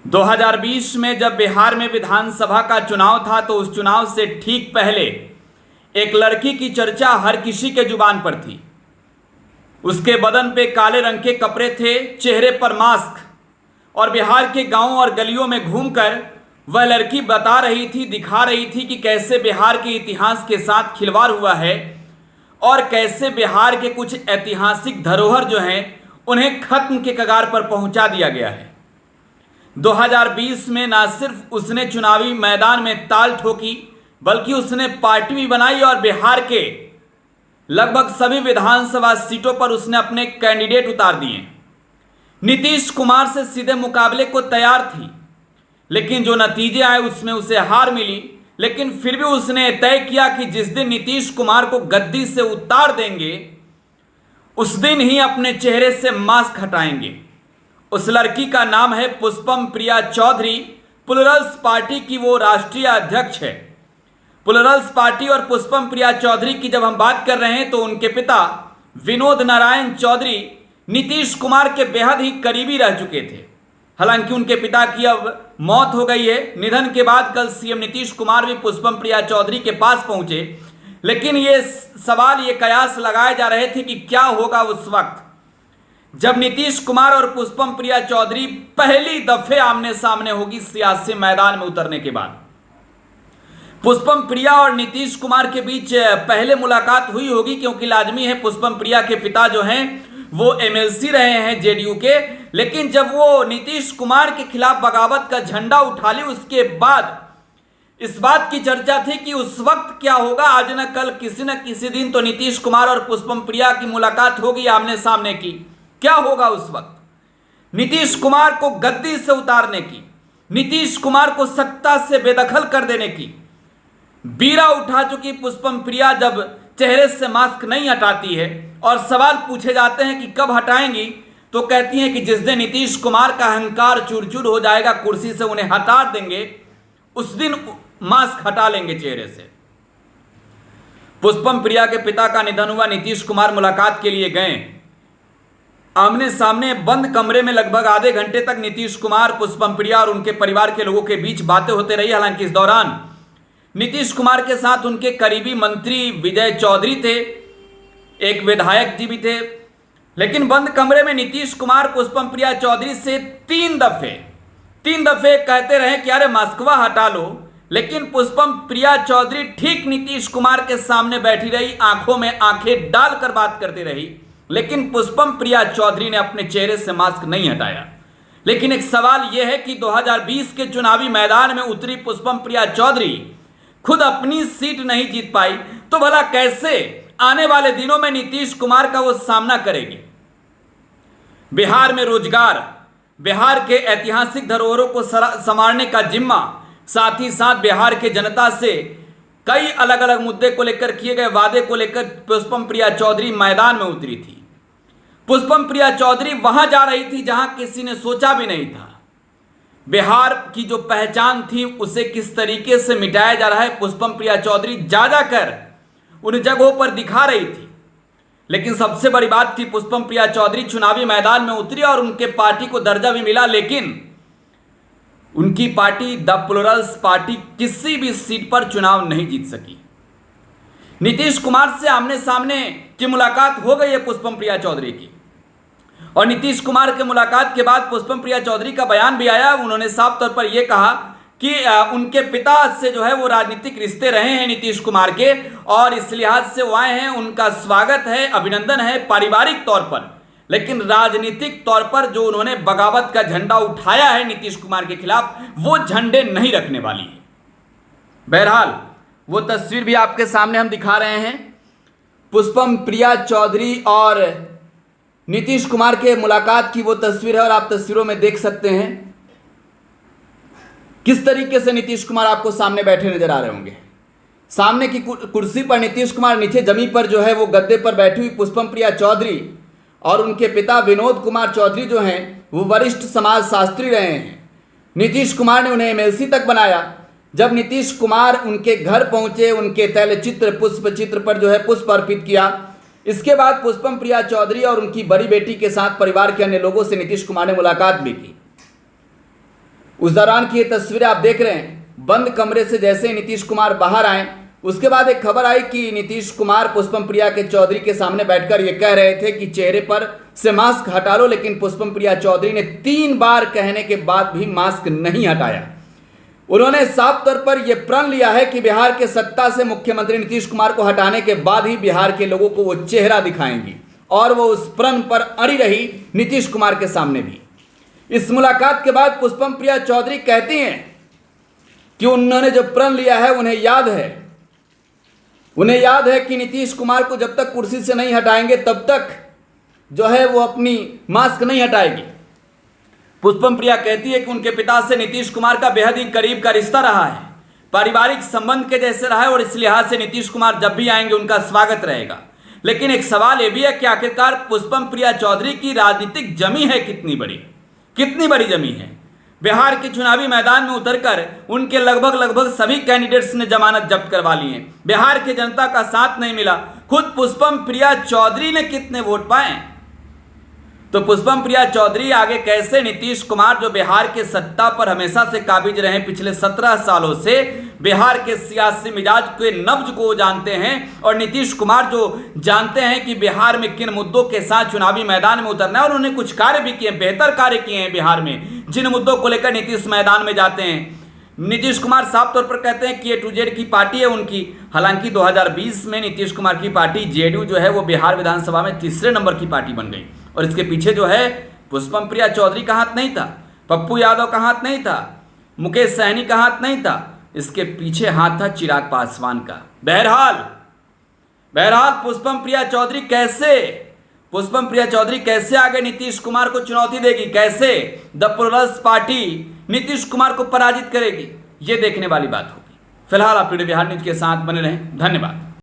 2020 में जब बिहार में विधानसभा का चुनाव था तो उस चुनाव से ठीक पहले एक लड़की की चर्चा हर किसी के जुबान पर थी। उसके बदन पे काले रंग के कपड़े थे, चेहरे पर मास्क, और बिहार के गांवों और गलियों में घूमकर वह लड़की बता रही थी, दिखा रही थी कि कैसे बिहार के इतिहास के साथ खिलवाड़ हुआ है और कैसे बिहार के कुछ ऐतिहासिक धरोहर जो हैं उन्हें खत्म के कगार पर पहुंचा दिया गया है। 2020 में ना सिर्फ उसने चुनावी मैदान में ताल ठोकी बल्कि उसने पार्टी भी बनाई और बिहार के लगभग सभी विधानसभा सीटों पर उसने अपने कैंडिडेट उतार दिए। नीतीश कुमार से सीधे मुकाबले को तैयार थी, लेकिन जो नतीजे आए उसमें उसे हार मिली। लेकिन फिर भी उसने तय किया कि जिस दिन नीतीश कुमार को गद्दी से उतार देंगे उस दिन ही अपने चेहरे से मास्क हटाएंगे। उस लड़की का नाम है पुष्पम प्रिया चौधरी। प्लुरल्स पार्टी की वो राष्ट्रीय अध्यक्ष है। प्लुरल्स पार्टी और पुष्पम प्रिया चौधरी की जब हम बात कर रहे हैं तो उनके पिता विनोद नारायण चौधरी नीतीश कुमार के बेहद ही करीबी रह चुके थे। हालांकि उनके पिता की अब मौत हो गई है। निधन के बाद कल सीएम नीतीश कुमार भी पुष्पम प्रिया चौधरी के पास पहुंचे, लेकिन ये सवाल, ये कयास लगाए जा रहे थे कि क्या होगा उस वक्त जब नीतीश कुमार और पुष्पम प्रिया चौधरी पहली दफे आमने सामने होगी सियासी मैदान में उतरने के बाद। पुष्पम प्रिया और नीतीश कुमार के बीच पहले मुलाकात हुई होगी, क्योंकि लाजमी है, पुष्पम प्रिया के पिता जो हैं वो एमएलसी रहे हैं जेडीयू के। लेकिन जब वो नीतीश कुमार के खिलाफ बगावत का झंडा उठा ली उसके बाद इस बात की चर्चा थी कि उस वक्त क्या होगा। आज न कल, किसी न किसी दिन तो नीतीश कुमार और पुष्पम प्रिया की मुलाकात होगी आमने सामने की। क्या होगा उस वक्त? नीतीश कुमार को गद्दी से उतारने की, नीतीश कुमार को सत्ता से बेदखल कर देने की बीड़ा उठा चुकी पुष्पम प्रिया जब चेहरे से मास्क नहीं हटाती है और सवाल पूछे जाते हैं कि कब हटाएंगी, तो कहती हैं कि जिस दिन नीतीश कुमार का अहंकार चूर-चूर हो जाएगा, कुर्सी से उन्हें हटा देंगे, उस दिन मास्क हटा लेंगे चेहरे से। पुष्पम प्रिया के पिता का निधन हुआ। नीतीश कुमार मुलाकात के लिए गए। आमने सामने बंद कमरे में लगभग आधे घंटे तक नीतीश कुमार, पुष्पम प्रिया और उनके परिवार के लोगों के बीच बातें होते रही। हालांकि इस दौरान नीतीश कुमार के साथ उनके करीबी मंत्री विजय चौधरी थे, एक विधायक जी भी थे। लेकिन बंद कमरे में नीतीश कुमार पुष्पम प्रिया चौधरी से तीन दफे कहते रहे कि अरे मास्कवा हटा लो, लेकिन पुष्पम प्रिया चौधरी ठीक नीतीश कुमार के सामने बैठी रही, आंखों में आंखें डालकर बात करती रही, लेकिन पुष्पम प्रिया चौधरी ने अपने चेहरे से मास्क नहीं हटाया। लेकिन एक सवाल यह है कि 2020 के चुनावी मैदान में उतरी पुष्पम प्रिया चौधरी खुद अपनी सीट नहीं जीत पाई, तो भला कैसे आने वाले दिनों में नीतीश कुमार का वो सामना करेगी? बिहार में रोजगार, बिहार के ऐतिहासिक धरोहरों को संवारने का जिम्मा, साथ ही साथ बिहार के जनता से कई अलग अलग मुद्दे को लेकर किए गए वादे को लेकर पुष्पम प्रिया चौधरी मैदान में उतरी थी। पुष्पम प्रिया चौधरी वहां जा रही थी जहां किसी ने सोचा भी नहीं था। बिहार की जो पहचान थी उसे किस तरीके से मिटाया जा रहा है, पुष्पम प्रिया चौधरी जाकर उन जगहों पर दिखा रही थी। लेकिन सबसे बड़ी बात थी, पुष्पम प्रिया चौधरी चुनावी मैदान में उतरी और उनके पार्टी को दर्जा भी मिला, लेकिन उनकी पार्टी द प्लुरल्स पार्टी किसी भी सीट पर चुनाव नहीं जीत सकी। नीतीश कुमार से आमने सामने की मुलाकात हो गई है पुष्पम प्रिया चौधरी की, और नीतीश कुमार के मुलाकात के बाद पुष्पम प्रिया चौधरी का बयान भी आया। उन्होंने साफ तौर पर यह कहा कि उनके पिता से जो है वो राजनीतिक रिश्ते रहे हैं नीतीश कुमार के, और इस लिहाज से वो आए हैं, उनका स्वागत है, अभिनंदन है पारिवारिक तौर पर। लेकिन राजनीतिक तौर पर जो उन्होंने बगावत का झंडा उठाया है नीतीश कुमार के खिलाफ, वो झंडे नहीं रखने वाली है। बहरहाल वो तस्वीर भी आपके सामने हम दिखा रहे हैं, पुष्पम प्रिया चौधरी और नीतीश कुमार के मुलाकात की वो तस्वीर है, और आप तस्वीरों में देख सकते हैं किस तरीके से नीतीश कुमार आपको सामने बैठे नजर आ रहे होंगे। सामने की कुर्सी पर नीतीश कुमार, नीचे जमीन पर जो है वो गद्दे पर बैठी हुई पुष्पम प्रिया चौधरी, और उनके पिता विनोद कुमार चौधरी जो हैं वो वरिष्ठ समाज शास्त्री रहे हैं। नीतीश कुमार ने उन्हें एमएलसी तक बनाया। जब नीतीश कुमार उनके घर पहुंचे, उनके तैलचित्र पुष्प चित्र पर जो है पुष्प अर्पित किया। इसके बाद पुष्पम प्रिया चौधरी और उनकी बड़ी बेटी के साथ परिवार के अन्य लोगों से नीतीश कुमार ने मुलाकात भी की। उस दौरान की ये तस्वीरें आप देख रहे हैं। बंद कमरे से जैसे ही नीतीश कुमार बाहर आए, उसके बाद एक खबर आई कि नीतीश कुमार पुष्पम प्रिया के चौधरी के सामने बैठकर ये कह रहे थे कि चेहरे पर से मास्क हटा लो, लेकिन पुष्पम प्रिया चौधरी ने 3 बार कहने के बाद भी मास्क नहीं हटाया। उन्होंने साफ तौर पर यह प्रण लिया है कि बिहार के सत्ता से मुख्यमंत्री नीतीश कुमार को हटाने के बाद ही बिहार के लोगों को वो चेहरा दिखाएंगी, और वो उस प्रण पर अड़ी रही नीतीश कुमार के सामने भी। इस मुलाकात के बाद पुष्पम प्रिया चौधरी कहती हैं कि उन्होंने जो प्रण लिया है उन्हें याद है कि नीतीश कुमार को जब तक कुर्सी से नहीं हटाएंगे तब तक जो है वो अपनी मास्क नहीं हटाएगी। पुष्पम प्रिया कहती है कि उनके पिता से नीतीश कुमार का बेहद ही करीब का रिश्ता रहा है, पारिवारिक संबंध के जैसे रहा है, और इस लिहाज से नीतीश कुमार जब भी आएंगे उनका स्वागत रहेगा। लेकिन एक सवाल यह भी है कि आखिरकार पुष्पम प्रिया चौधरी की राजनीतिक जमी है कितनी बड़ी जमी है। बिहार के चुनावी मैदान में उतरकर उनके लगभग सभी कैंडिडेट्स ने जमानत जब्त करवा ली है। बिहार की जनता का साथ नहीं मिला। खुद पुष्पम प्रिया चौधरी ने कितने वोट पाए? तो पुष्पम प्रिया चौधरी आगे कैसे नीतीश कुमार, जो बिहार के सत्ता पर हमेशा से काबिज रहे, पिछले 17 सालों से बिहार के सियासी मिजाज के नब्ज को जानते हैं, और नीतीश कुमार जो जानते हैं कि बिहार में किन मुद्दों के साथ चुनावी मैदान में उतरना है, और उन्होंने कुछ कार्य भी किए, बेहतर कार्य किए हैं बिहार में, जिन मुद्दों को लेकर नीतीश मैदान में जाते हैं। नीतीश कुमार साफ तौर पर कहते हैं कि A to Z की पार्टी है उनकी। हालांकि 2020 में नीतीश कुमार की पार्टी जेडीयू जो है वो बिहार विधानसभा में 3रे नंबर की पार्टी बन गई, और इसके पीछे जो है पुष्पम प्रिया चौधरी का हाथ नहीं था, पप्पू यादव का हाथ नहीं था, मुकेश सहनी का हाथ नहीं था, इसके पीछे हाथ था चिराग पासवान का। बहरहाल पुष्पम प्रिया चौधरी कैसे आगे नीतीश कुमार को चुनौती देगी, कैसे the Plurals party Nitish Kumar को पराजित करेगी, ये देखने वाली बात होगी। फिलहाल आप टुडे बिहार न्यूज के साथ बने रहें। धन्यवाद।